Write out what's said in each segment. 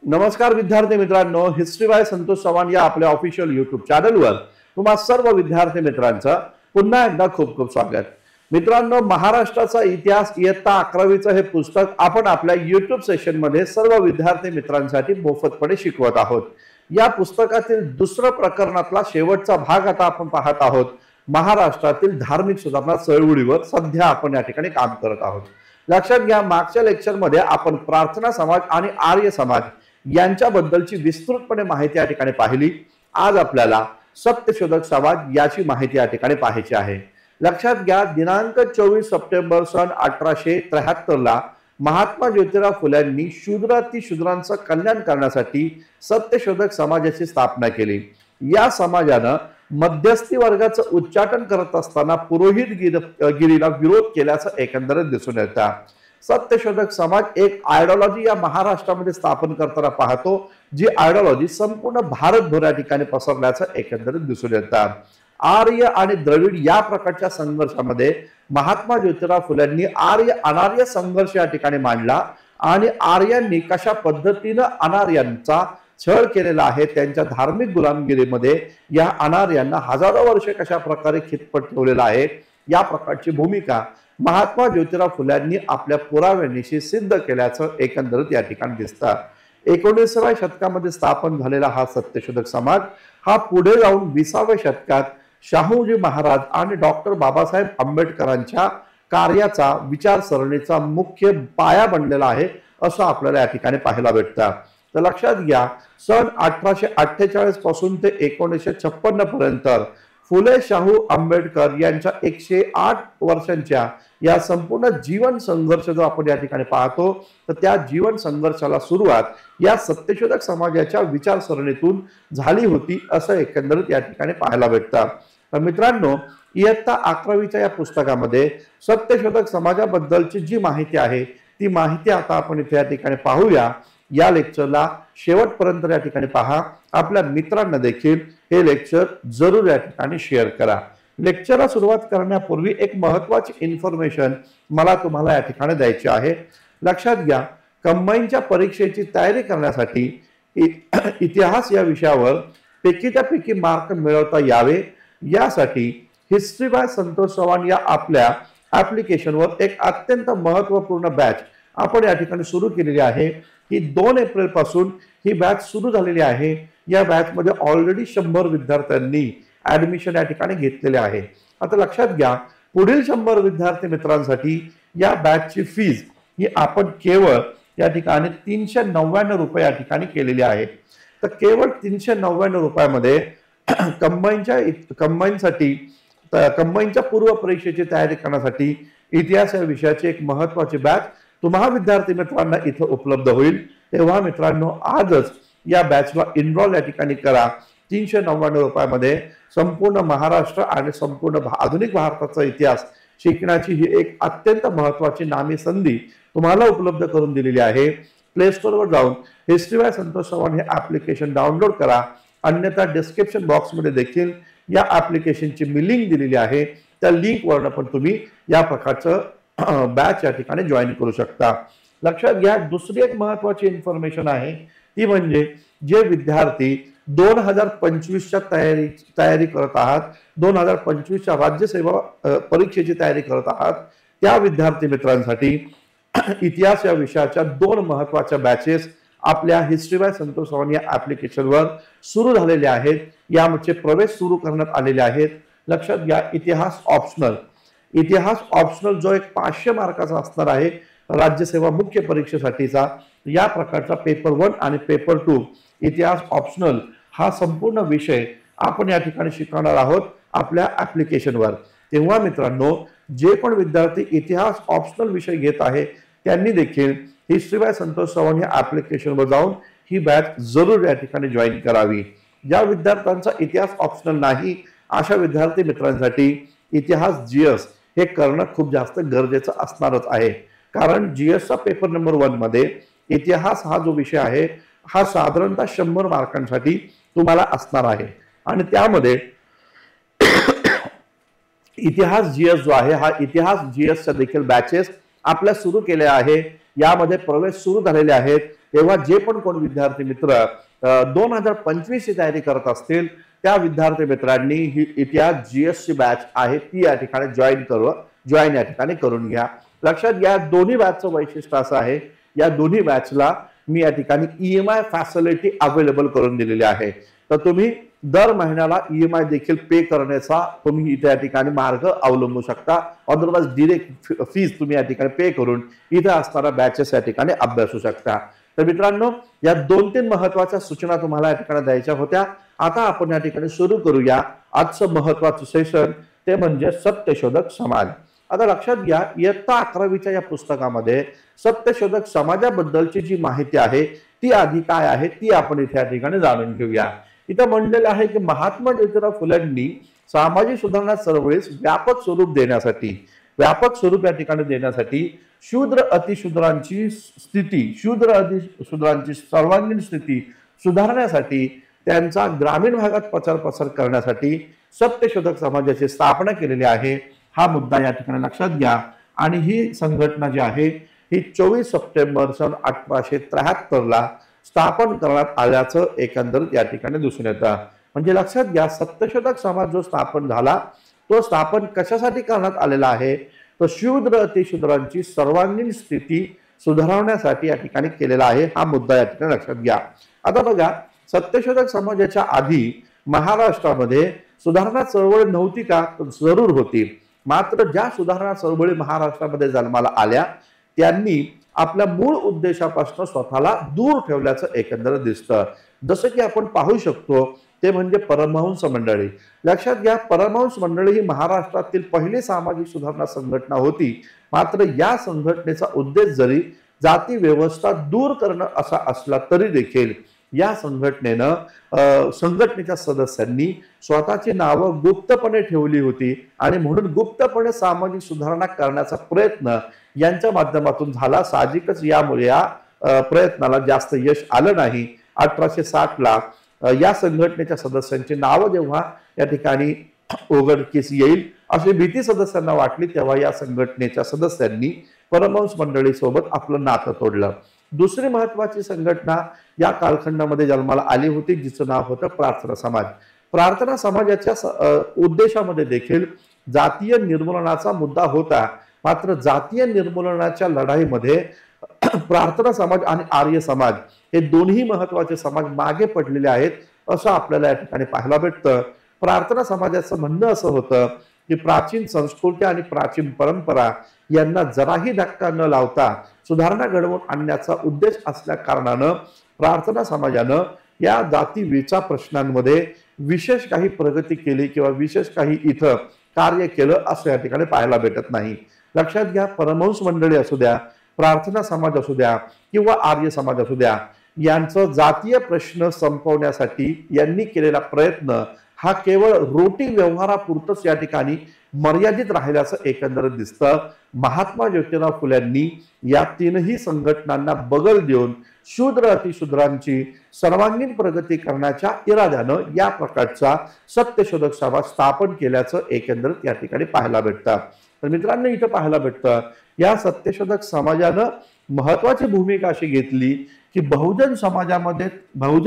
नमस्कार विद्यार्थी मित्रांनो, हिस्ट्री बाय संतोष चव्हाण या आपल्या ऑफिशियल युट्यूब चॅनलवर तुम्हा सर्व विद्यार्थी मित्रांचं पुन्हा एकदा खूप खूप स्वागत। मित्रांनो, महाराष्ट्राचा इतिहास इयत्ता 11वीचं हे पुस्तक आपण आपल्या युट्यूब सेशन मध्ये सर्व विद्यार्थी मित्रांसाठी मोफतपणे शिकवत आहोत। या पुस्तकातील दुसऱ्या प्रकरणातला शेवटचा भाग आता आपण पाहत आहोत। महाराष्ट्रातील धार्मिक सुधारणा चळवळीवर सध्या आपण या ठिकाणी काम करत आहोत। लक्षात घ्या, मागच्या लेक्चर मध्ये आपण प्रार्थना समाज आणि आर्य समाज यांच्याबद्दलची विस्तृतपणे माहिती या ठिकाणी पाहिली। आज आपल्याला सत्यशोधक समाज याची माहिती या ठिकाणी पाहायची आहे। लक्षात घ्या, दिनांक 24 सप्टेंबर सन 1873 ला महात्मा ज्योतिराव फुल्यांनी शूद्रांचं कल्याण करण्यासाठी सत्यशोधक समाजाची स्थापना केली। या समाजानं मध्यस्थी वर्गाचं उच्चाटन करत असताना पुरोहितगिरीला विरोध केल्याचं एकंदरीत दिसून येतं। सत्यशोधक समाज एक आयडियोलॉजी या महाराष्ट्रामध्ये स्थापन करताना पाहतो, जी आयडियोलॉजी संपूर्ण भारतभर या ठिकाणी पसरल्याचं एकंदरीत दिसून येतं। आर्य आणि द्रविड या प्रकारच्या संघर्षामध्ये महात्मा ज्योतिराव फुल्यांनी आर्य अनार्य संघर्ष या ठिकाणी मांडला आणि आर्यांनी कशा पद्धतीने अनार्यांचा छळ केलेला आहे, त्यांच्या धार्मिक गुलामगिरीमध्ये या अनार्यांना हजारो वर्षे कशा प्रकारे खितपत ठेवलेला आहे, या प्रकारची भूमिका महात्मा ज्योतिराव फुल्यांनी आपल्या पुराव्यांशी सिद्ध केल्याचं एकंदरीत या ठिकाणी दिसतं। 19व्या शतकामध्ये स्थापन झालेला हा सत्यशोधक समाज हा पुढे जाऊन 20व्या शतकात शाहूजी महाराज आणि डॉक्टर बाबासाहेब आंबेडकरांच्या कार्याचा विचारसरणीचा मुख्य पाया बनलेला आहे असं आपल्याला या ठिकाणी पाहायला भेटतं। तर लक्षात घ्या, सन 1848 पासून ते 1956 पर्यंत फुले शाहू आंबेडकर यांच्या 108 वर्षांच्या या संपूर्ण जीवन संघर्ष जो आपण या ठिकाणी पाहतो, तर त्या जीवन संघर्षाला सुरुवात या सत्यशोधक समाजाच्या विचारसरणीतून झाली होती असं एकंदरीत या ठिकाणी पाहायला भेटतं। तर मित्रांनो, इयत्ता 11वीच्या या पुस्तकामध्ये सत्यशोधक समाजाबद्दलची जी माहिती आहे ती माहिती आता आपण इथे या ठिकाणी पाहूया। या लेक्चरला शेवटपर्यंत या ठिकाणी पहा, आपल्या मित्रांना देखील हे लेक्चर जरूर या ठिकाणी शेअर करा। लेक्चरला सुरुवात करण्यापूर्वी एक महत्त्वाची इन्फॉर्मेशन मला तुम्हाला या ठिकाणी द्यायची आहे। लक्षात घ्या, कंबाईनच्या परीक्षेची तयारी करण्यासाठी इतिहास या विषयावर पैकीच्या पैकी मार्क मिळवता यावे यासाठी हिस्ट्री बाय संतोष चव्हाण या आपल्या ऍप्लिकेशनवर एक अत्यंत महत्त्वपूर्ण बॅच आपण या ठिकाणी सुरू केलेली आहे। ही 2 एप्रिल पासून ही बॅच सुरू झालेली आहे। या बॅच मध्ये ऑलरेडी 100 विद्यार्थ्यांनी ऍडमिशन या ठिकाणी घेतलेले आहे। आता लक्षात घ्या, पुढील 100 विद्यार्थी मित्रांसाठी या बॅचची फीज ही आपण केवळ या ठिकाणी 399 रुपये या ठिकाणी केलेली आहे। तर केवळ 399 रुपयामध्ये कंबाईनच्या पूर्व परीक्षेची तयारी करण्यासाठी इतिहास या विषयाची एक महत्त्वाची बॅच तुम्हा विद्यार्थी मित्रांना इथे उपलब्ध होईल। तेव्हा मित्रांनो, आजच या बॅचला इनरोल या ठिकाणी करा। 399 रुपयामध्ये संपूर्ण महाराष्ट्र आणि संपूर्ण आधुनिक भारताचा इतिहास शिकण्याची ही एक अत्यंत महत्त्वाची नामी संधी तुम्हाला उपलब्ध करून दिलेली आहे। प्ले स्टोअरवर जाऊन हिस्ट्री बाय संतोष चव्हाण हे ऍप्लिकेशन डाउनलोड करा, अन्यथा डिस्क्रिप्शन बॉक्समध्ये देखील या ऍप्लिकेशनची मी लिंक दिलेली आहे। त्या लिंकवरून पण तुम्ही या प्रकारचं बॅच या ठिकाणी जॉईन करू शकता। लक्षात घ्या, दुसरी एक महत्त्वाची इन्फॉर्मेशन आहे ती म्हणजे जे विद्यार्थी 2025च्या तयारी करत आहात, 2025च्या राज्यसेवा परीक्षेची तयारी करत आहात, त्या विद्यार्थी मित्रांसाठी इतिहास या विषयाच्या 2 महत्त्वाच्या बॅचेस आपल्या हिस्ट्री बाय संतोष चव्हाण या ऍप्लिकेशनवर सुरू झालेले आहेत। यामध्ये प्रवेश सुरू करण्यात आलेले आहेत। लक्षात घ्या, इतिहास ऑप्शनल जो एक 500 मार्काचा असणार आहे राज्यसेवा मुख्य परीक्षेसाठीचा, या प्रकारचा पेपर 1 आणि पेपर 2 इतिहास ऑप्शनल हा संपूर्ण विषय आपण या ठिकाणी शिकवणार आहोत आपल्या ऍप्लिकेशनवर। तेव्हा मित्रांनो, जे पण विद्यार्थी इतिहास ऑप्शनल विषय घेत आहे त्यांनी देखील हिस्ट्री बाय संतोष चव्हाण या ऍप्लिकेशनवर जाऊन ही बॅच जरूर या ठिकाणी जॉईन करावी। ज्या विद्यार्थ्यांचा इतिहास ऑप्शनल नाही अशा विद्यार्थी मित्रांसाठी इतिहास जीएस हे करणं खूप जास्त गरजेचं असणारच आहे, कारण जीएसचा पेपर नंबर 1 मध्ये इतिहास हा जो विषय आहे हा साधारणतः 100 मार्कांसाठी तुम्हाला असणार आहे आणि त्यामध्ये इतिहास जीएस जो आहे हा इतिहास जीएसच्या देखील बॅचेस आपल्या सुरू केल्या आहे। यामध्ये प्रवेश सुरू झालेले आहेत। तेव्हा जे पण कोण विद्यार्थी मित्र 2025 ची तयारी करत असतील त्या विद्यार्थी मित्रांनी ही इतिहास जीएसची बॅच आहे ती या ठिकाणी जॉईन या ठिकाणी करून घ्या। लक्षात घ्या दोन्ही बॅचचं वैशिष्ट्य असं आहे, या दोन्ही बॅचला मी या ठिकाणी ईएमआय फॅसिलिटी अवेलेबल करून दिलेली आहे। तर तुम्ही दर महिन्याला ईएमआय देखील पे करण्याचा तुम्ही इथे या ठिकाणी मार्ग अवलंबू शकता। अदरवाइज डायरेक्ट फीज तुम्ही या ठिकाणी पे करून इथे असणारा बॅचेस या ठिकाणी अभ्यासू शकता। तर मित्रांनो या 2-3 महत्त्वाच्या सूचना तुम्हाला या ठिकाणी द्यायच्या होत्या। आता आपण या ठिकाणी सुरू करूया आजचं महत्त्वाचं सेशन, ते म्हणजे सत्यशोधक समाज। आता लक्षात घ्या इयत्ता 11वीच्या या पुस्तकामध्ये सत्यशोधक समाजाबद्दलची जी माहिती आहे ती आधी काय आहे ती आपण इथे या ठिकाणी जाणून घेऊया। इथं म्हणलेलं आहे की महात्मा ज्योतिराव फुलेंनी सामाजिक सुधारणा चळवळीस व्यापक स्वरूप या ठिकाणी देण्यासाठी शूद्र अतिशूद्रांची सर्वांगीण स्थिती सुधारण्यासाठी त्यांचा ग्रामीण भागात प्रचार प्रसार करण्यासाठी सत्यशोधक समाजाची स्थापना केलेली आहे। हा मुद्दा या ठिकाणी लक्षात घ्या। आणि ही संघटना जी आहे ही 24 सप्टेंबर सन 1873 ला स्थापन करण्यात आल्याचं एकंदरीत या ठिकाणी दिसून येतं। म्हणजे लक्षात घ्या सत्यशोधक समाज जो स्थापन झाला तो स्थापन कशासाठी करण्यात आलेला आहे, तर शूद्र अतिशूद्रांची सर्वांगीण स्थिती सुधारवण्यासाठी या ठिकाणी केलेला आहे। हा मुद्दा या ठिकाणी लक्षात घ्या। आता बघा सत्यशोधक समाजाच्या आधी महाराष्ट्रामध्ये सुधारणा चळवळ नव्हती का, जरूर होती। मात्र ज्या सुधारणा चळवळी महाराष्ट्रामध्ये जन्माला आल्या त्यांनी आपल्या मूळ उद्देशापासून स्वतःला दूर ठेवल्याचं एकंदर दिसतं। जसं की आपण पाहू शकतो ते म्हणजे परमहंस मंडळी। लक्षात घ्या परमहंस मंडळी ही महाराष्ट्रातील पहिली सामाजिक सुधारणा संघटना होती। मात्र या संघटनेचा उद्देश जरी जाती व्यवस्था दूर करणं असा असला तरी देखील या संघटनेच्या सदस्यांनी स्वतःची नावं गुप्तपणे ठेवली होती आणि म्हणून गुप्तपणे सामाजिक सुधारणा करण्याचा प्रयत्न यांच्या माध्यमातून झाला। साहजिकच यामुळे या प्रयत्नाला जास्त यश आलं नाही। 1860 ला या संघटनेच्या सदस्यांची नावं जेव्हा या ठिकाणी उघडकीस येईल अशी भीती सदस्यांना वाटली तेव्हा या संघटनेच्या सदस्यांनी परमहंस मंडळी सोबत आपलं नातं तोडलं। दुसरी महत्वाची संघटना या कालखंडामध्ये जन्माला आली होती जिचं नाव होतं प्रार्थना समाज। प्रार्थना समाजाच्या उद्देशामध्ये देखील जातीय निर्मूलनाचा मुद्दा होता। मात्र जातीय निर्मूलनाच्या लढाईमध्ये प्रार्थना समाज आणि आर्य समाज हे दोन्ही महत्वाचे समाज मागे पडलेले आहेत असं आपल्याला या ठिकाणी पाहायला भेटतं। प्रार्थना समाजाचं म्हणणं असं होतं की प्राचीन संस्कृती आणि प्राचीन परंपरा यांना जराही धक्का न लावता सुधारणा घडवून आणण्याचा उद्देश असल्या कारणानं प्रार्थना समाजानं या जाती वेचा प्रश्नांमध्ये विशेष काही प्रगती केली किंवा विशेष काही इथं कार्य केलं असं या ठिकाणी पाहायला भेटत नाही। लक्षात घ्या परमहंस मंडळी असू द्या, प्रार्थना समाज असू द्या किंवा आर्य समाज असू द्या, यांचं जातीय प्रश्न संपवण्यासाठी यांनी केलेला प्रयत्न हा केवळ रोटी व्यवहारापुरतच या ठिकाणी मर्यादित राहिल्याचं एकंदरीत दिसतं। महात्मा ज्योतिराव फुल्यांनी या तीनही संघटनांना बगल देऊन शूद्र अतिशूद्रांची सर्वांगीण प्रगती करण्याच्या इराद्यानं या प्रकारचा सत्यशोधक समाज स्थापन केल्याचं एकंदरीत या ठिकाणी पाहायला भेटतं। तर मित्रांनो इथं पाहायला भेटतं या सत्यशोधक समाजानं महत्वाची भूमिका अशी घेतली की बहुजन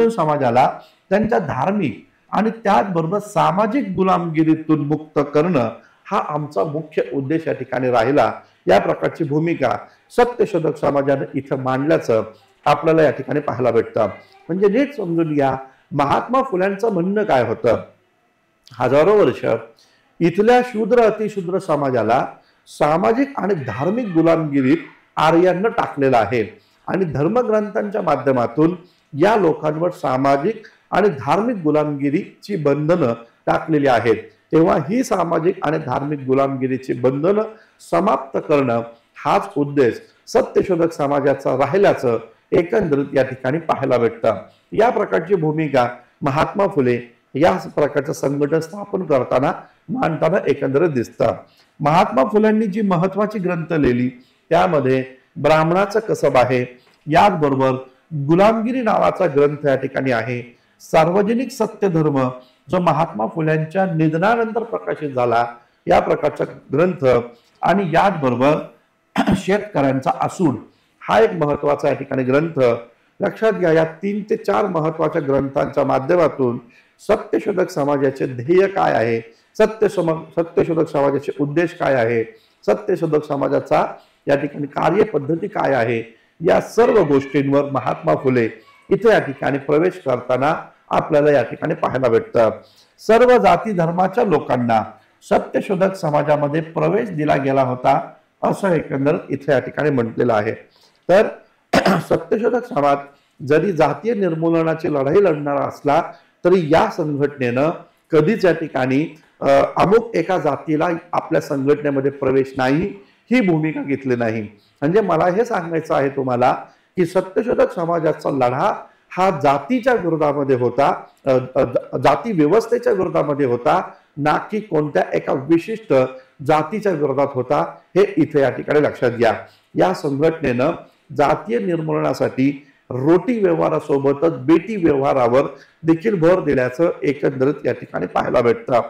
समाजाला त्यांच्या धार्मिक आणि त्याचबरोबर सामाजिक गुलामगिरीतून मुक्त करणं हा आमचा मुख्य उद्देश या ठिकाणी राहिला। या प्रकारची भूमिका सत्यशोधक समाजाने इथं मांडल्याचं आपल्याला या ठिकाणी पाहायला भेटतं। म्हणजे नीट समजून घ्या महात्मा फुल्यांचं म्हणणं काय होतं, हजारो वर्ष इथल्या शूद्र अतिशूद्र समाजाला सामाजिक आणि धार्मिक गुलामगिरीत आर्यांना टाकलेलं आहे आणि धर्मग्रंथांच्या माध्यमातून या लोकांवर सामाजिक आणि धार्मिक गुलामगिरीची बंधनं टाकलेली आहेत। तेव्हा ही सामाजिक आणि धार्मिक गुलामगिरीची बंधनं समाप्त करणं हाच उद्देश सत्यशोधक समाजाचा राहिल्याचं एकंदरीत या ठिकाणी पाहायला भेटतं। या प्रकारची भूमिका महात्मा फुले या प्रकारचं संघटन स्थापन करताना मांडताना एकंदरीत दिसतं। महात्मा फुल्यांनी जी महत्वाची ग्रंथ लिहिली त्यामध्ये ब्राह्मणाचं कसब आहे, याचबरोबर गुलामगिरी नावाचा ग्रंथ या ठिकाणी आहे। सार्वजनिक सत्य धर्म जो महात्मा फुल्यांच्या निधनानंतर प्रकाशित झाला या प्रकारचा ग्रंथ आणि याचबरोबर शेतकऱ्यांचा असूड हा एक महत्वाचा या ठिकाणी ग्रंथ लक्षात घ्या, या 3 ते 4 महत्वाच्या ग्रंथांच्या माध्यमातून सत्यशोधक समाजाचे ध्येय काय आहे, सत्यशोधक समाजाचे उद्देश काय आहे, सत्यशोधक समाजाचा या ठिकाणी कार्यपद्धती काय आहे, या सर्व गोष्टींवर महात्मा फुले इथे या ठिकाणी प्रवेश करताना आपल्याला या ठिकाणी पाहायला भेटतं. सर्व जाती धर्माच्या लोकांना सत्यशोधक समाजामध्ये प्रवेश दिला गेला होता असं एकंदर इथे या ठिकाणी म्हटलेलं आहे. तर सत्यशोधक समाज जरी जातीय निर्मूलनाची लढाई लढणारा असला तरी या संघटनेनं कधीच या ठिकाणी अमुक एका जातीला आपल्या संघटनेमध्ये प्रवेश नाही ही भूमिका घेतली नाही. म्हणजे मला हे सांगायचं आहे तुम्हाला की सत्यशोधक समाजाचा लढा हा जातीच्या विरोधामध्ये होता, जाती व्यवस्थेच्या विरोधामध्ये होता, ना की कोणत्या एका विशिष्ट जातीच्या विरोधात होता. हे इथे या ठिकाणी लक्षात घ्या. या संघटनेनं जातीय निर्मूलनासाठी रोटी व्यवहारासोबतच बेटी व्यवहारावर देखील भर दिल्याचं एकंदरीत या ठिकाणी पाहायला भेटतं.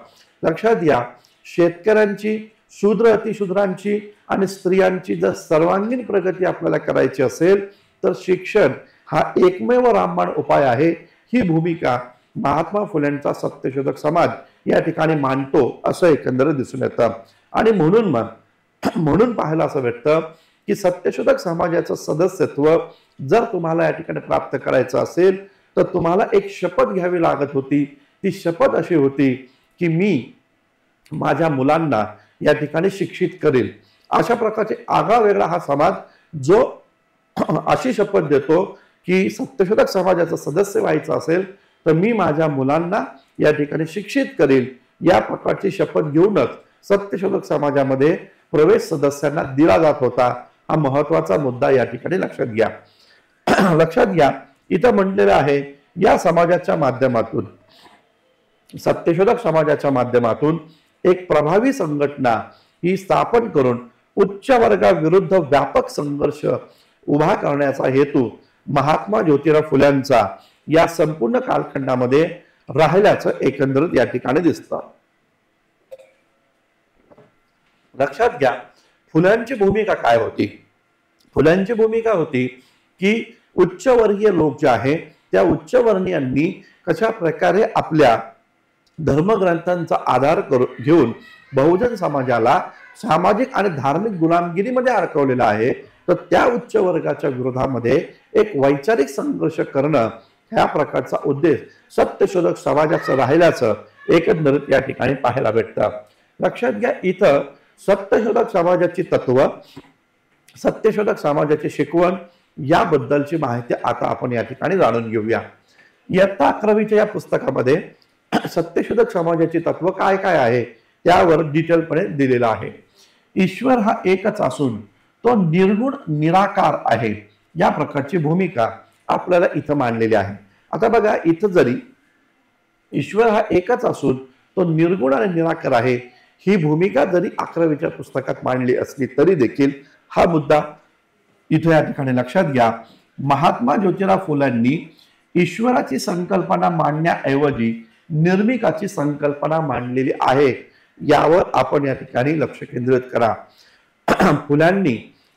लक्षात घ्या, शेतकऱ्यांची, शूद्र अतिशूद्रांची आणि स्त्रियांची जर सर्वांगीण प्रगती आपल्याला करायची असेल तर शिक्षण हा एकमेव रामबाण उपाय आहे. ही भूमिका महात्मा फुलेंचा सत्यशोधक समाज या ठिकाणी मांडतो असं एकंदरीत दिसून येतं. आणि म्हणून पाहायला असं भेटतं की सत्यशोधक समाजाचं सदस्यत्व जर तुम्हाला या ठिकाणी प्राप्त करायचं असेल तर तुम्हाला एक शपथ घ्यावी लागत होती. ती शपथ अशी होती की मी माझ्या मुलांना या ठिकाणी शिक्षित करेल. अशा प्रकारचे आगळा वेगळा हा समाज जो अशी शपथ देतो की सत्यशोधक समाजाचं सदस्य व्हायचं असेल तर मी माझ्या मुलांना या ठिकाणी शिक्षित करेल, या प्रकारची शपथ घेऊनच सत्यशोधक समाजामध्ये प्रवेश सदस्यांना दिला जात होता. हा महत्वाचा मुद्दा या ठिकाणी लक्षात घ्या. लक्षात घ्या, इथं म्हटलेलं आहे या समाजाच्या माध्यमातून, सत्यशोधक समाजाच्या माध्यमातून एक प्रभावी संघटना ही स्थापन करून उच्च वर्गाविरुद्ध व्यापक संघर्ष उभा करण्याचा हेतू महात्मा ज्योतिराव फुल्यांचा या संपूर्ण कालखंडामध्ये राहिल्याचं एकंदरीत या ठिकाणी दिसतं. लक्षात घ्या, फुल्यांची भूमिका काय होती. फुल्यांची भूमिका होती की उच्चवर्गीय लोक जे आहे त्या उच्चवर्णीयांनी कशा प्रकारे आपल्या धर्मग्रंथांचा आधार घेऊन बहुजन समाजाला सामाजिक आणि धार्मिक गुलामगिरीमध्ये अडकवलेला आहे, तर त्या उच्च वर्गाच्या विरोधामध्ये एक वैचारिक संघर्ष करणं ह्या प्रकारचा उद्देश सत्यशोधक समाजाचं राहिल्याचं एकंदरीत या ठिकाणी पाहायला भेटतं. लक्षात घ्या, इथं सत्यशोधक समाजाची तत्व, सत्यशोधक समाजाची शिकवण याबद्दलची माहिती आता आपण या ठिकाणी जाणून घेऊया. इयत्ता 11वीच्या या पुस्तकामध्ये सत्यशोधक समाजाची तत्व काय काय आहे त्यावर डिटेलपणे दिलेलं आहे. ईश्वर हा एकच असून तो निर्गुण निराकार आहे, या प्रकारची भूमिका आपल्याला इथं मांडलेली आहे. आता बघा, इथं जरी ईश्वर हा एकच असून तो निर्गुण आणि निराकार आहे ही भूमिका जरी 11वीच्या पुस्तकात मांडली असली तरी देखील हा मुद्दा इथे या ठिकाणी लक्षात घ्या. महात्मा ज्योतिराव फुल्यांनी ईश्वराची संकल्पना मांडण्याऐवजी निर्मिकाची संकल्पना मांडलेली आहे, यावर आपण या ठिकाणी लक्ष केंद्रित करा. फुल्यांनी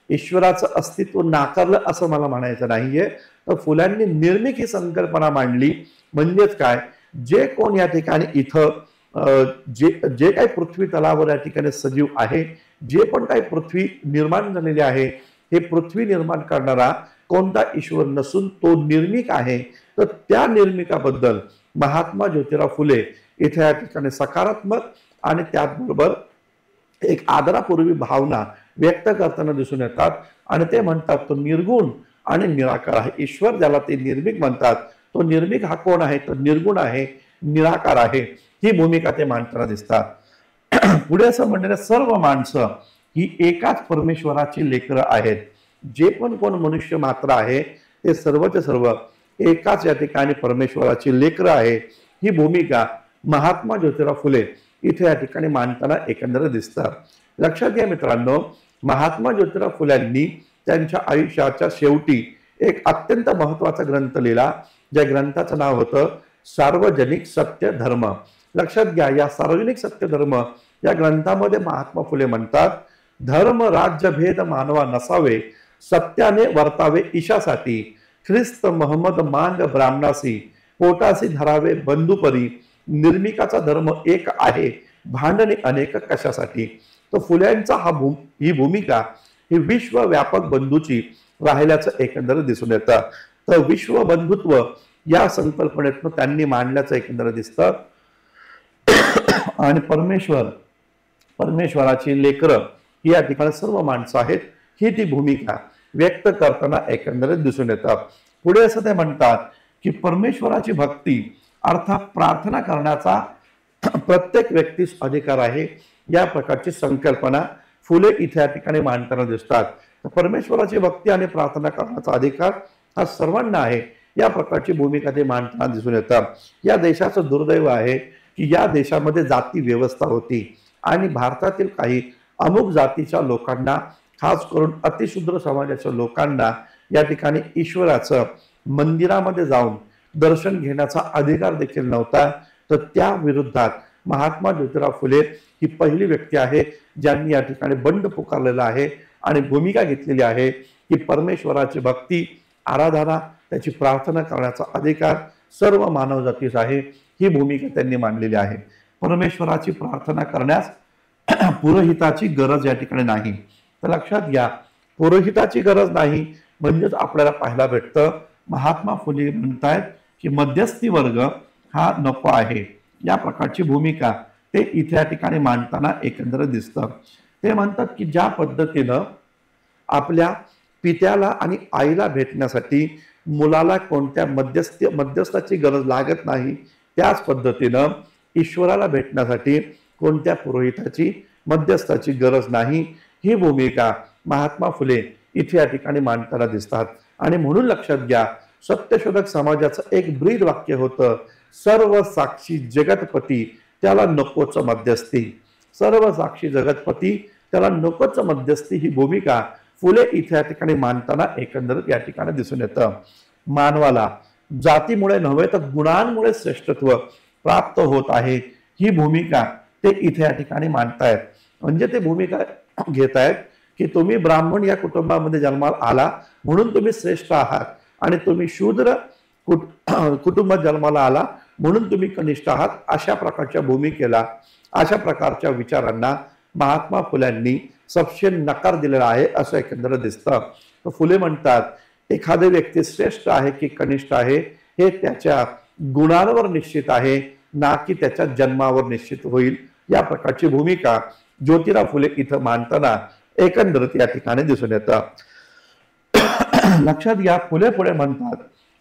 ईश्वराचं अस्तित्व नाकारलं असं मला म्हणायचं नाहीये, तर फुल्यांनी निर्मिक ही संकल्पना मांडली. म्हणजेच काय, जे कोण या ठिकाणी इथं जे काही पृथ्वी तलावर या ठिकाणी सजीव आहे, जे पण काही पृथ्वी निर्माण झालेली आहे, हे पृथ्वी निर्माण करणारा कोणता ईश्वर नसून तो निर्मिक आहे. तर त्या निर्मिकाबद्दल महात्मा ज्योतिराव फुले इथे या ठिकाणी सकारात्मक आणि त्याचबरोबर एक आदरापूर्वी भावना व्यक्त करताना दिसून येतात. आणि ते म्हणतात तो निर्गुण आणि निराकार आहे. ईश्वर ज्याला ते निर्मिक म्हणतात, तो निर्मिक हा कोण आहे, तर निर्गुण आहे, निराकार आहे, ही भूमिका ते मांडताना दिसतात. पुढे असं म्हणणारे सर्व माणसं ही एकाच परमेश्वराची लेकरं आहेत. जे पण कोण मनुष्य मात्र आहे ते सर्वचे सर्व एकाच या ठिकाणी परमेश्वराची लेकरं आहे, ही भूमिका महात्मा ज्योतिराव फुले इथे या ठिकाणी मांडताना एकंदर दिसतात. लक्षात घ्या मित्रांनो, महात्मा ज्योतिराव फुल्यांनी त्यांच्या आयुष्याच्या शेवटी एक अत्यंत महत्वाचा ग्रंथ लिहिला, ज्या ग्रंथाचं नाव होतं सार्वजनिक सत्य धर्म. लक्षात घ्या, या सार्वजनिक सत्य धर्म या ग्रंथामध्ये महात्मा फुले म्हणतात, धर्म राज्यभेद मानवा नसावे, सत्याने वर्तावे ईशासाठी, ख्रिस्त महम्मद मांग ब्राह्मणासी, पोटासी धरावे बंधुपरी, निर्मिकाचा धर्म एक आहे, भांडणे अनेक कशासाठी. तर फुल्यांचा ही भूमिका ही विश्वव्यापक बंधूची राहिल्याचं एकंदर दिसून येतं. तर विश्व बंधुत्व या संकल्पनेतून त्यांनी मांडल्याचं एकंदर दिसतं. आणि परमेश्वराची लेकरं ही या ठिकाणी सर्व माणसं आहेत, ही ती भूमिका व्यक्त करताना एकंदरीत दिसून येतात. पुढे असं ते म्हणतात की परमेश्वराची भक्ती अर्थात प्रार्थना करण्याचा प्रत्येक व्यक्तीस अधिकार आहे. या प्रकारची संकल्पना फुले इथे या ठिकाणी मांडताना दिसतात. परमेश्वराची भक्ती आणि प्रार्थना करण्याचा अधिकार हा सर्वांना आहे, या प्रकारची भूमिका ते मांडताना दिसून येतात. या देशाचं दुर्दैव आहे की या देशामध्ये जाती व्यवस्था होती आणि भारतातील काही अमुक जातीच्या लोकांना, खास करून अतिशूद्र समाजाच्या लोकांना या ठिकाणी ईश्वराचं मंदिरामध्ये जाऊन दर्शन घेण्याचा अधिकार देखील नव्हता. तर त्या विरुद्धात महात्मा ज्योतिराव फुले ही पहिली व्यक्ती आहे ज्यांनी या ठिकाणी बंड पुकारलेला आहे आणि भूमिका घेतलेली आहे की परमेश्वराची भक्ती, आराधना, त्याची प्रार्थना करण्याचा अधिकार सर्व मानवजातीस आहे. ही भूमिका त्यांनी मांडलेली आहे. परमेश्वराची प्रार्थना करण्यास पुरोहिताची गरज या ठिकाणी नाही. तर लक्षात घ्या, पुरोहिताची गरज नाही म्हणजेच आपल्याला पाहायला भेटतं महात्मा फुले म्हणतायत की मध्यस्थी वर्ग हा नको आहे. या प्रकारची भूमिका ते इथे या ठिकाणी मांडताना एकंदर दिसतं. ते म्हणतात की ज्या पद्धतीनं आपल्या पित्याला आणि आईला भेटण्यासाठी मुलाला कोणत्या मध्यस्थाची गरज लागत नाही, त्याच पद्धतीनं ईश्वराला भेटण्यासाठी कोणत्या पुरोहिताची, मध्यस्थाची गरज नाही. ही भूमिका महात्मा फुले इथे या ठिकाणी मांडताना दिसतात. आणि म्हणून लक्षात घ्या, सत्यशोधक समाजाचं एक ब्रीद वाक्य होतं, सर्व साक्षी जगतपती त्याला नकोच मध्यस्थी. सर्व साक्षी जगतपती त्याला नकोच मध्यस्थी ही भूमिका फुले इथे या ठिकाणी मांडताना एकंदरीत या ठिकाणी दिसून येतं. मानवाला जातीमुळे नव्हे तर गुणांमुळे श्रेष्ठत्व प्राप्त होत आहे, ही भूमिका ते इथे या ठिकाणी मांडतायत. म्हणजे ते भूमिका घेत आहेत की तुम्ही ब्राह्मण या कुटुंबामध्ये जन्माला आला म्हणून तुम्ही श्रेष्ठ आहात आणि तुम्ही शूद्र कुटुंबात जन्माला आला म्हणून तुम्ही कनिष्ठ आहात. अशा प्रकारच्या भूमिकेला, अशा प्रकारच्या विचारांना महात्मा फुल्यांनी सपशेल नकार दिलेला आहे असं एकंदर दिसतं. तर फुले म्हणतात एखादी व्यक्ती श्रेष्ठ आहे की कनिष्ठ आहे हे त्याच्या गुणांवर निश्चित आहे, ना की त्याच्या जन्मावर निश्चित होईल. या प्रकारची भूमिका ज्योतिराव फुले इथं मांडताना एकंदरीत या ठिकाणी दिसून येतं. लक्षात घ्या, फुले पुढे म्हणतात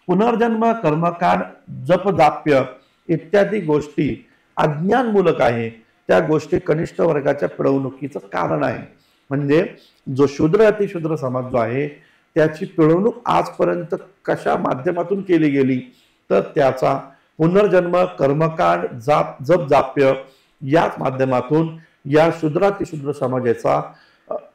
पुनर्जन्म, कर्मकांड, जपजाप्य इत्यादी गोष्टी अज्ञानमूलक आहे. त्या गोष्टी कनिष्ठ वर्गाच्या पिळवणुकीचं कारण आहे. म्हणजे जो शूद्र अतिशूद्र समाज जो आहे त्याची पिळवणूक आजपर्यंत कशा माध्यमातून केली गेली तर त्याचा पुनर्जन्म, कर्मकांड, जपजाप्य याच माध्यमातून या शूद्रातिशूद्र समाजाचा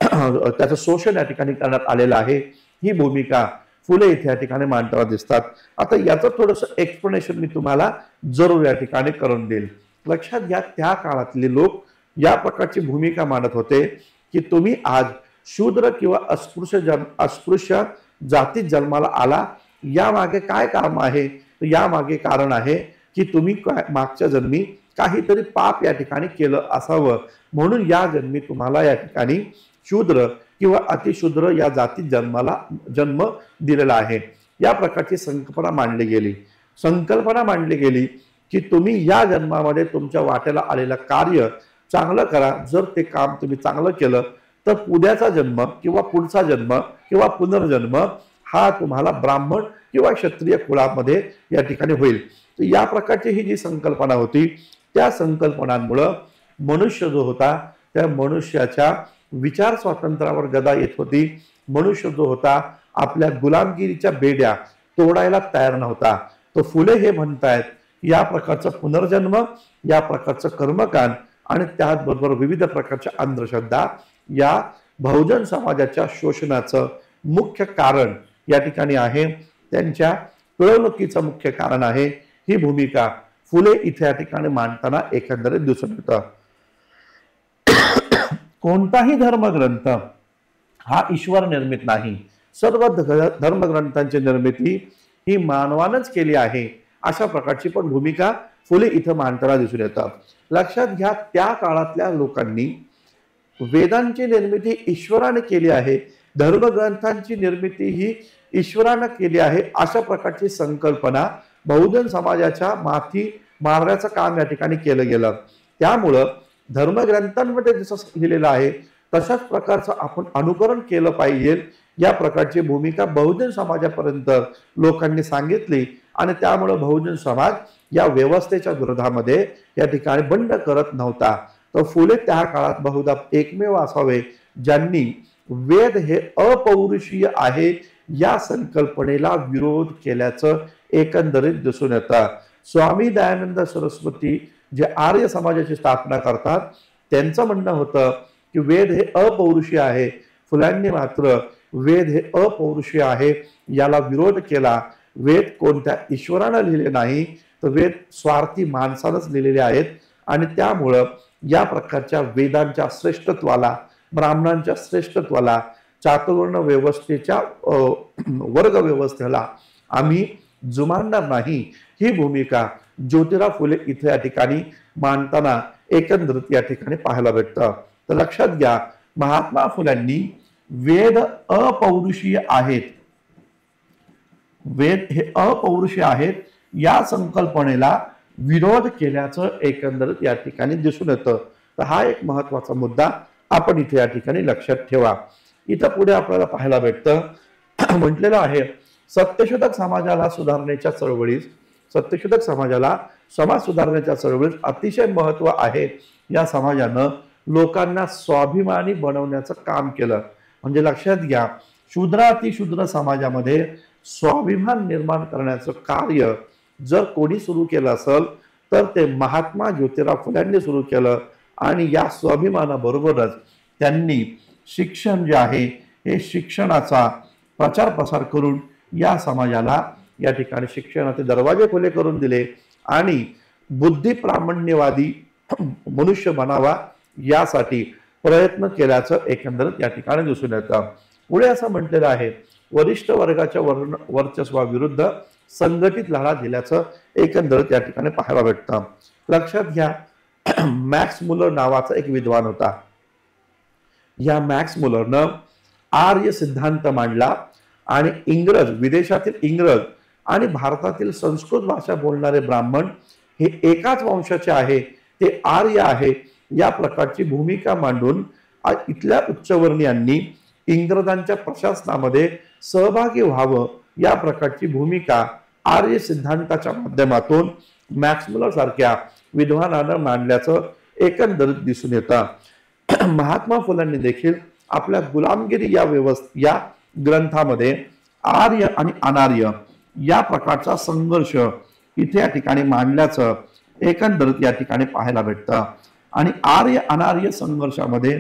त्याचं शोषण या ठिकाणी करण्यात आलेलं आहे. ही भूमिका फुले इथे या ठिकाणी मांडताना दिसतात. आता याचं थोडंसं एक्सप्लेनेशन मी तुम्हाला जरूर या ठिकाणी करून देईल. लक्षात घ्या, त्या काळातले लोक या प्रकारची भूमिका मांडत होते की तुम्ही आज शूद्र किंवा अस्पृश्य जातीत जन्माला आला, यामागे काय कारण आहे? यामागे कारण आहे की तुम्ही मागच्या जन्मी काहीतरी पाप या ठिकाणी केलं असावं, म्हणून या जन्मी तुम्हाला या ठिकाणी शूद्र किंवा अतिशूद्र या जातीत जन्म दिलेला आहे. या प्रकारची संकल्पना मांडली गेली की तुम्ही या जन्मामध्ये तुमच्या वाट्याला आलेलं कार्य चांगलं करा. जर ते काम तुम्ही चांगलं केलं तर उद्याचा जन्म किंवा पुढचा जन्म किंवा पुनर्जन्म हा तुम्हाला ब्राह्मण किंवा क्षत्रिय कुळामध्ये या ठिकाणी होईल. तर या प्रकारची ही जी संकल्पना होती, त्या संकल्पनांमुळं मनुष्य जो होता त्या मनुष्याच्या विचार स्वातंत्र्यावर गदा येत होती. मनुष्य जो होता आपल्या गुलामगिरीच्या बेड्या तोडायला तयार नव्हता. तो फुले हे म्हणतायत या प्रकारचं पुनर्जन्म, या प्रकारचं कर्मकांड आणि त्याचबरोबर विविध प्रकारच्या अंधश्रद्धा या बहुजन समाजाच्या शोषणाचं मुख्य कारण या ठिकाणी आहे, त्यांच्या पिळवणुकीचं मुख्य कारण आहे. ही भूमिका फुले इथे या ठिकाणी मांडताना एकंदरीत दिसून येतं. कोणताही धर्मग्रंथ हा ईश्वर निर्मित नाही. सर्व धर्मग्रंथांची निर्मिती ही मानवानंच केली आहे, अशा प्रकारची पण भूमिका फुले इथं मांडताना दिसून येतात. लक्षात घ्या, त्या काळातल्या लोकांनी वेदांची निर्मिती ईश्वराने केली आहे, धर्मग्रंथांची निर्मिती ही ईश्वराने केली आहे, अशा प्रकारची संकल्पना बहुजन समाजाच्या माथी मारण्याचं काम या ठिकाणी केलं गेलं. त्यामुळं धर्मग्रंथांमध्ये जसं लिहिलेलं आहे तशाच प्रकारचं आपण अनुकरण केलं पाहिजे, या प्रकारची भूमिका बहुजन समाजापर्यंत लोकांनी सांगितली आणि त्यामुळे बहुजन समाज या व्यवस्थेच्या विरोधामध्ये या ठिकाणी बंड करत नव्हता. तर फुले त्या काळात बहुधा एकमेव असावे ज्यांनी वेद हे अपौरुषीय आहे या संकल्पनेला विरोध केल्याचं एकंदरीत दिसून येतं. स्वामी दयानंद सरस्वती जे आर्य समाजाची स्थापना करतात त्यांचं म्हणणं होतं की वेद हे अपौरुषीय आहे. फुल्यांनी मात्र वेद हे अपौरुषीय आहे याला विरोध केला. वेद कोणत्या ईश्वरानं लिहिले नाही, तर वेद स्वार्थी माणसानंच लिहिलेले आहेत आणि त्यामुळं या प्रकारच्या वेदांच्या श्रेष्ठत्वाला, ब्राह्मणांच्या श्रेष्ठत्वाला, चातुर्वर्ण व्यवस्थेच्या वर्ग व्यवस्थेला आम्ही जुमानणार नाही, ही भूमिका ज्योतिराव फुले इथे या ठिकाणी मांडताना एकंदरीत या ठिकाणी पाहायला भेटतं. तर लक्षात घ्या, महात्मा फुल्यांनी वेद अपौरुषीय आहेत, वेद हे अपौरुषीय आहेत या संकल्पनेला विरोध केल्याचं एकंदरीत या ठिकाणी दिसून येतं. तर हा एक महत्वाचा मुद्दा आपण इथे या ठिकाणी लक्षात ठेवा. इथं पुढे आपल्याला पाहायला भेटतं, म्हटलेलं आहे सत्यशोधक समाजाला सुधारण्याच्या चळवळीस, सत्यशोधक समाजाला समाज सुधारण्याच्या चळवळीस अतिशय महत्व आहे. या समाजानं लोकांना स्वाभिमानी बनवण्याचं काम केलं. म्हणजे लक्षात घ्या, शूद्रातिशूद्र समाजामध्ये स्वाभिमान निर्माण करण्याचं कार्य जर कोणी सुरू केलं असेल तर ते महात्मा ज्योतिराव फुल्यांनी सुरू केलं. आणि या स्वाभिमानाबरोबरच त्यांनी शिक्षण जे आहे हे शिक्षणाचा प्रचार प्रसार करून या समाजाला या ठिकाणी शिक्षणाचे दरवाजे खुले करून दिले आणि बुद्धी प्रामाण्यवादी मनुष्य बनावा यासाठी प्रयत्न केल्याचं एकंदरीत या ठिकाणी दिसून येतं. पुढे असं म्हटलेलं आहे, वरिष्ठ वर्गाच्या वर्चस्वाविरुद्ध संघटित लढा दिल्याचं एकंदरीत या ठिकाणी पाहायला भेटतं. लक्षात घ्या, मॅक्स मुलर नावाचा एक विद्वान होता. या मॅक्स मुलरनं आर्य सिद्धांत मांडला आणि इंग्रज, विदेशातील इंग्रज आणि भारतातील संस्कृत भाषा बोलणारे ब्राह्मण हे एकाच वंशाचे आहे, ते आर्य आहे या प्रकारची भूमिका मांडून इथल्या उच्चवर्णीयांनी इंग्रजांच्या प्रशासनामध्ये सहभागी व्हावं या प्रकारची भूमिका आर्य सिद्धांताच्या माध्यमातून मॅक्स मुलर सारख्या विद्वानानं मांडल्याचं एकंदरीत दिसून येतं. महात्मा फुल्यांनी देखील आपल्या गुलामगिरी या ग्रंथामध्ये आर्य आणि अनार्य या प्रकारचा संघर्ष इथे या ठिकाणी मांडल्याचं एकंदरीत या ठिकाणी पाहायला भेटतं. आणि आर्य अनार्य संघर्षामध्ये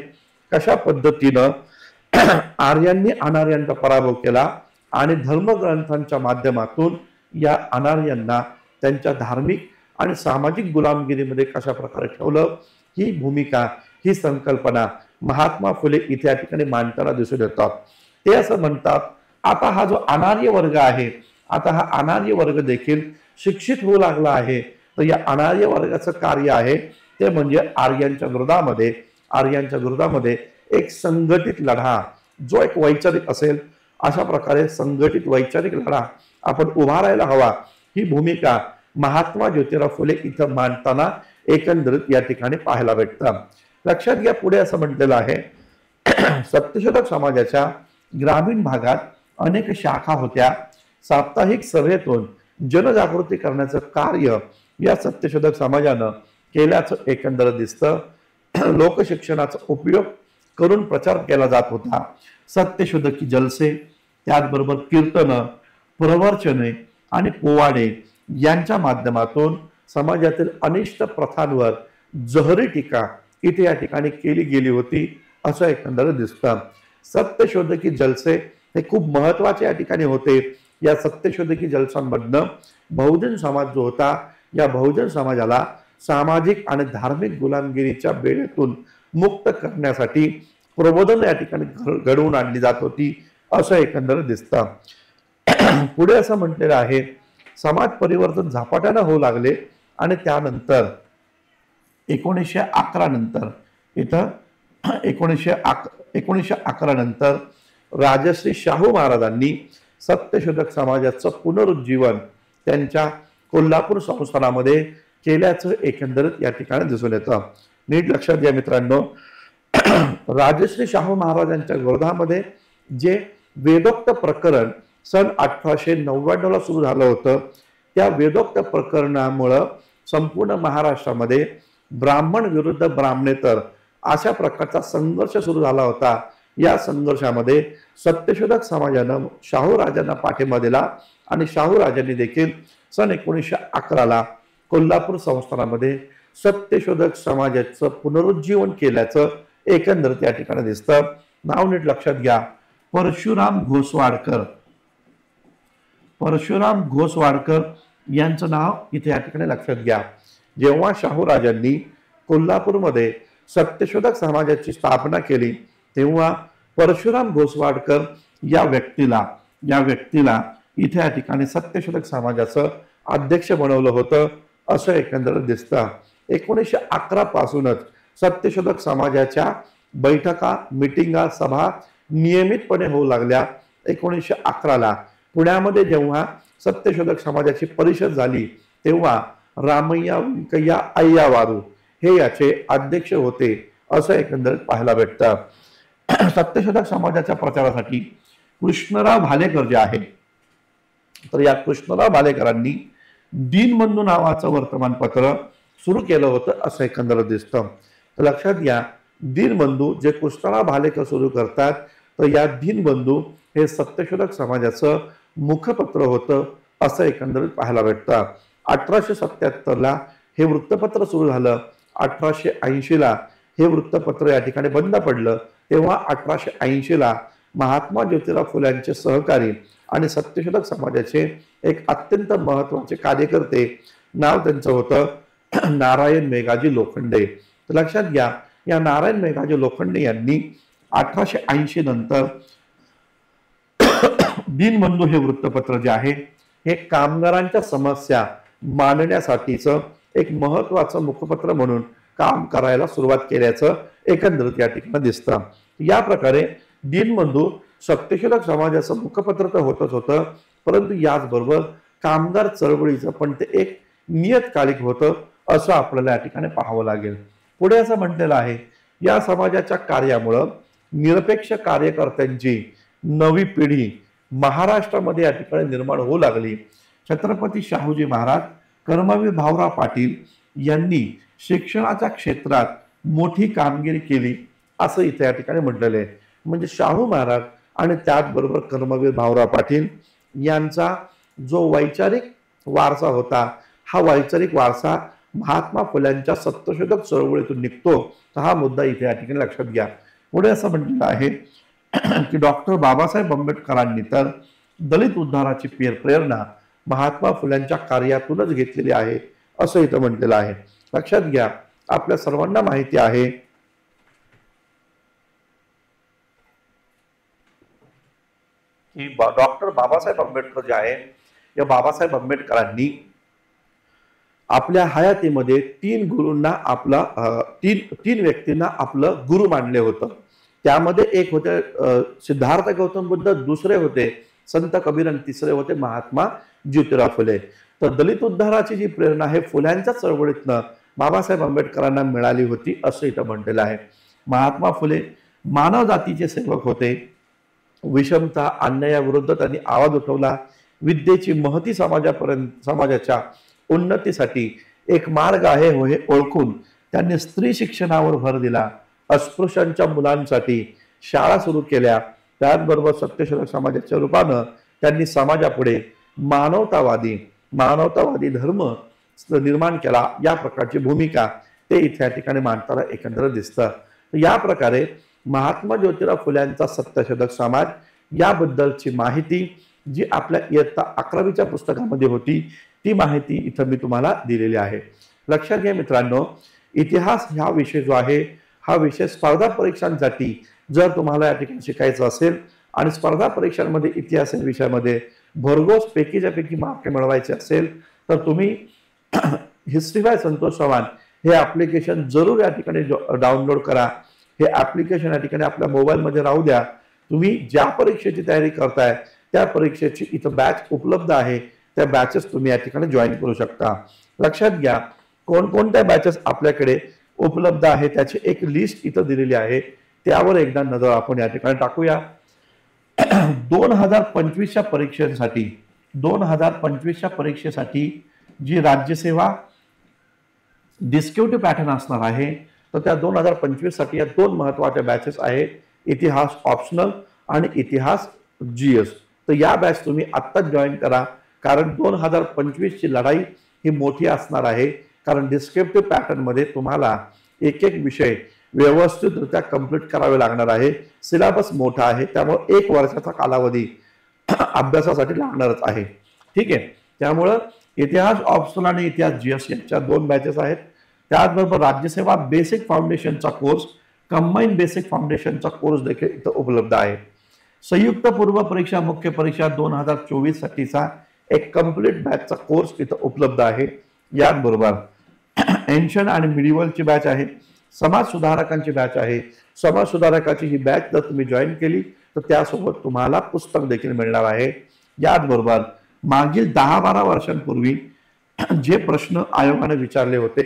कशा पद्धतीनं आर्यांनी अनार्यांचा पराभव केला आणि धर्मग्रंथांच्या माध्यमातून या अनार्यांना त्यांच्या धार्मिक आणि सामाजिक गुलामगिरीमध्ये कशा प्रकारे ठेवलं, ही भूमिका, ही संकल्पना महात्मा फुले इथे या ठिकाणी मांडताना दिसून येतात. ते असं म्हणतात, आता हा जो अनार्य वर्ग आहे, आता हा अनार्य वर्ग देखील शिक्षित होऊ लागला आहे. तर या अनार्य वर्गाचं कार्य आहे ते म्हणजे आर्यांच्या विरोधामध्ये एक संघटित लढा, जो एक वैचारिक असेल अशा प्रकारे संघटित वैचारिक लढा आपण उभारायला हवा, ही भूमिका महात्मा ज्योतिराव फुले इथं मांडताना एकंदरीत या ठिकाणी पाहायला भेटतं. लक्षात घ्या, पुढे असं म्हटलेलं आहे, सत्यशोधक समाजाच्या ग्रामीण भागात अनेक शाखा होत्या. साप्ताहिक सभेतून जनजागृती करण्याचं कार्य या सत्यशोधक समाजानं केल्याचं एकंदर दिसतं. लोकशिक्षणाचा उपयोग करून प्रचार केला जात होता. सत्यशोधकी जलसे, त्याचबरोबर कीर्तनं, प्रवचने आणि पोवाडे यांच्या माध्यमातून समाजातील अनिष्ट प्रथांवर जहरी टीका इथे या ठिकाणी केली गेली होती असं एकंदर दिसतं. सत्यशोधकी जलसे हे खूप महत्वाचे या ठिकाणी होते. या सत्यशोधकी जलसांमधनं बहुजन समाज जो होता, या बहुजन समाजाला सामाजिक आणि धार्मिक गुलामगिरीच्या बेड्यातून मुक्त करण्यासाठी प्रबोधन या ठिकाणी घडवून आणली जात होती असं एकंदरीत दिसतं. पुढे असं म्हटलेलं आहे, समाज परिवर्तन झपाट्यानं होऊ लागले आणि त्यानंतर 1911 नंतर इथं 1911 नंतर राजश्री शाहू महाराजांनी सत्यशोधक समाजाचं पुनरुज्जीवन त्यांच्या कोल्हापूर संस्थानामध्ये केल्याचं एकंदरीत या ठिकाणी दिसून येतं. नीट लक्षात घ्या मित्रांनो, राजश्री शाहू महाराजांच्या विरोधामध्ये जे वेदोक्त प्रकरण सन 1899 सुरू झालं होतं, त्या वेदोक्त प्रकरणामुळं संपूर्ण महाराष्ट्रामध्ये ब्राह्मण विरुद्ध ब्राह्मणेतर अशा प्रकारचा संघर्ष सुरू झाला होता. या संघर्षामध्ये सत्यशोधक समाजानं शाहू राजांना पाठिंबा दिला आणि शाहू राजांनी देखील सन 1911 कोल्हापूर संस्थानामध्ये सत्यशोधक समाजाचं पुनरुज्जीवन केल्याचं एकंदरीत या ठिकाणी दिसतं. नाव नीट लक्षात घ्या, परशुराम घोसवाडकर यांचं नाव इथे या ठिकाणी लक्षात घ्या. जेव्हा शाहू राजांनी कोल्हापूरमध्ये सत्यशोधक समाजाची स्थापना केली तेव्हा परशुराम घोसवाडकर या व्यक्तीला इथे या ठिकाणी सत्यशोधक समाजाचं अध्यक्ष बनवलं होतं असं एकंदरीत दिसतं. 1911 पासूनच सत्यशोधक समाजाच्या बैठका, मिटिंगा, सभा नियमितपणे होऊ लागल्या. 1911 पुण्यामध्ये जेव्हा सत्यशोधक समाजाची परिषद झाली तेव्हा रामय्या व्यंकय्या अय्यावारू हे याचे अध्यक्ष होते असं एकंदरीत पाहायला भेटतं. सत्यशोधक समाजाच्या प्रचारासाठी कृष्णराव भालेकर जे आहे, तर या कृष्णराव भालेकरांनी दीनबंधू नावाचं वर्तमानपत्र सुरू केलं होतं असं एकंदरीत दिसतं. तर लक्षात घ्या, दीनबंधू जे कृष्णराव भालेकर सुरू करतात, तर या दीनबंधू हे सत्यशोधक समाजाचं मुखपत्र होतं असं एकंदरीत पाहायला भेटतं. 1877 हे वृत्तपत्र सुरू झालं. 1880 हे वृत्तपत्र या ठिकाणी बंद पडलं. तेव्हा 1880 महात्मा ज्योतिराव फुल्यांचे सहकारी आणि सत्यशोधक समाजाचे एक अत्यंत महत्वाचे कार्यकर्ते, नाव त्यांचं होतं नारायण मेघाजी लोखंडे. तर लक्षात घ्या, या नारायण मेघाजी लोखंडे यांनी 1880 नंतर दीनबंधू हे वृत्तपत्र जे आहे हे कामगारांच्या समस्या मांडण्यासाठीचं एक महत्वाचं मुखपत्र म्हणून काम करायला सुरुवात केल्याचं एकंदरीत या ठिकाणी दिसतं. या प्रकारे दीनबंधू सत्यशोधक समाजाचं मुखपत्र तर होतच होतं, परंतु याचबरोबर कामगार चळवळीचं पण ते एक नियतकालिक होतं असं आपल्याला या ठिकाणी पाहावं लागेल. पुढे असं म्हटलेलं आहे, या समाजाच्या कार्यामुळं निरपेक्ष कार्यकर्त्यांची नवी पिढी महाराष्ट्रामध्ये या ठिकाणी निर्माण होऊ लागली. छत्रपती शाहूजी महाराज, कर्मवीर भाऊराव पाटील यांनी शिक्षणाच्या क्षेत्रात मोठी कामगिरी केली असं इथे या ठिकाणी म्हटलेलं आहे. म्हणजे शाहू महाराज आणि त्याचबरोबर कर्मवीर भाऊराव पाटील यांचा जो वैचारिक वारसा होता, हा वैचारिक वारसा महात्मा फुल्यांच्या सत्यशोधक चळवळीतून निघतो. तर हा मुद्दा इथे या ठिकाणी लक्षात घ्या. पुढे असं म्हटलेलं आहे की डॉक्टर बाबासाहेब आंबेडकरांनी तर दलित उद्धाराची प्रेरणा महात्मा फुल्यांच्या कार्यातूनच घेतलेली आहे असं इथं म्हटलेलं आहे. लक्षात घ्या, आपल्या सर्वांना माहिती आहे की डॉक्टर बाबासाहेब आंबेडकर जे आहे, या बाबासाहेब आंबेडकरांनी आपल्या हयातीमध्ये तीन व्यक्तींना आपलं गुरु मानले होतं. त्यामध्ये एक होते सिद्धार्थ गौतम बुद्ध, दुसरे होते संत कबीर आणि तिसरे होते महात्मा ज्योतिराव फुले. तर दलित उद्धाराची जी प्रेरणा आहे फुल्यांच्या चळवळीतनं बाबासाहेब आंबेडकरांना मिळाली होती असं इथं म्हटलेलं आहे. महात्मा फुले मानव जातीचे सेवक होते. विषमता, अन्यायाविरुद्ध त्यांनी आवाज उठवला. विद्येची महती समाजाच्या उन्नतीसाठी एक मार्ग आहे हे ओळखून त्यांनी स्त्री शिक्षणावर भर दिला. अस्पृश्यांच्या मुलांसाठी शाळा सुरू केल्या. त्याचबरोबर सत्यशोधक समाजाच्या रूपानं त्यांनी समाजापुढे मानवतावादी धर्म निर्माण केला. या प्रकारची भूमिका ते इथे या ठिकाणी मांडताना एकंदरीत दिसतं. या प्रकारे महात्मा ज्योतिराव फुल्यांचा सत्यशोधक समाज याबद्दलची माहिती जी आपल्या इयत्ता 11वीच्या पुस्तकामध्ये होती ती माहिती इथं मी तुम्हाला दिलेली आहे. लक्षात घ्या मित्रांनो, इतिहास हा विषय जो आहे हा विषय स्पर्धा परीक्षांसाठी जर तुम्हाला या ठिकाणी शिकायचा असेल आणि स्पर्धा परीक्षांमध्ये इतिहास या विषयामध्ये भरघोस पैकीच्या पैकी मार्क मिळवायचे असेल तर तुम्ही हिस्ट्री बाय संतोष चव्हाण हे ऍप्लिकेशन जरूर या ठिकाणी डाउनलोड करा। हे ऍप्लिकेशन या ठिकाणी आपल्या मोबाईलमध्ये राहू द्या। तुम्ही ज्या परीक्षेची तयारी करताय त्या परीक्षेची इथं बॅच उपलब्ध आहे, त्या बॅचेस तुम्ही या ठिकाणी जॉईन करू शकता। लक्षात घ्या कोणकोणत्या बॅचेस आपल्याकडे उपलब्ध आहे त्याची एक लिस्ट इथं दिलेली आहे, त्यावर एकदा नजर आपण या ठिकाणी टाकूया। 2025च्या परीक्षेसाठी 2025च्या परीक्षेसाठी जी राज्यसेवा डिस्क्रिप्टिव्ह पॅटर्न असणार आहे तर त्या 2025 साठी या दोन महत्त्वाच्या बॅचेस आहेत, इतिहास ऑप्शनल आणि इतिहास जीएस। तर या बॅच तुम्ही आत्ताच जॉईन करा, कारण 2025 ची लढाई ही मोठी असणार आहे। कारण डिस्क्रिप्टिव्ह पॅटर्न मध्ये तुम्हाला एक एक विषय व्यवस्थितरित्या कंप्लीट करावे लागणार आहे। सिलेबस मोठा आहे, त्यामुळे 1 वर्षाचा कालावधी अभ्यासासाठी लागणारच आहे। ठीक आहे, त्यामुळे इतिहास ऑप्शनल आणि इतिहास जीएस यांच्या 2 बॅचेस आहेत। त्याचबरोबर राज्यसेवा बेसिक फाउंडेशनचा कोर्स, कंबाईन बेसिक फाउंडेशनचा कोर्स देखील इथं उपलब्ध आहे। संयुक्त पूर्व परीक्षा मुख्य परीक्षा 2024 साठीचा एक कंप्लीट बॅचचा कोर्स इथं उपलब्ध आहे। याचबरोबर एन्शंट आणि मिडिवलची बॅच आहे, समाज सुधारकांची बॅच आहे। समाज सुधारकाची ही बॅच जर तुम्ही जॉईन केली तर त्यासोबत तुम्हाला पुस्तक देखील मिळणार आहे। याचबरोबर मागील 10-12 वर्षांपूर्वी जे प्रश्न आयोगाने विचारले होते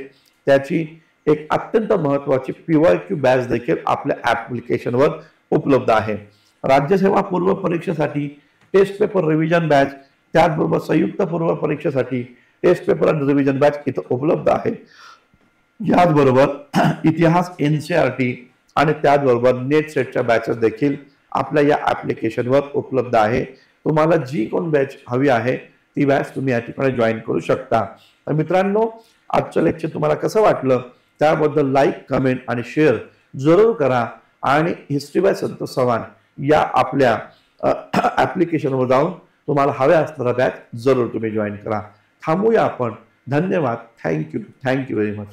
त्याची एक अत्यंत महत्त्वाची PYQ बॅच देखील आपल्या ऍप्लिकेशनवर उपलब्ध आहे। राज्यसेवा पूर्व परीक्षेसाठी टेस्ट पेपर रिव्हिजन बॅच, त्याचबरोबर संयुक्त पूर्व परीक्षेसाठी टेस्ट पेपर आणि रिव्हिजन बॅच इथं उपलब्ध आहे। याचबरोबर इतिहास NCERT आणि त्याचबरोबर नेट सेटच्या बॅचेस देखील आपल्या या ऍप्लिकेशनवर उपलब्ध आहे। तुम्हाला जी कोण बॅच हवी आहे ती बॅच तुम्ही या ठिकाणी जॉईन करू शकता। तर मित्रांनो, आजचं लेक्चर तुम्हाला कसं वाटलं त्याबद्दल लाईक, कमेंट आणि शेअर जरूर करा आणि हिस्ट्री बाय संतोष चव्हाण या आपल्या ऍप्लिकेशनवर जाऊन तुम्हाला हव्या असणारा बॅच जरूर तुम्ही जॉईन करा। थांबूया आपण। धन्यवाद। Thank you very much.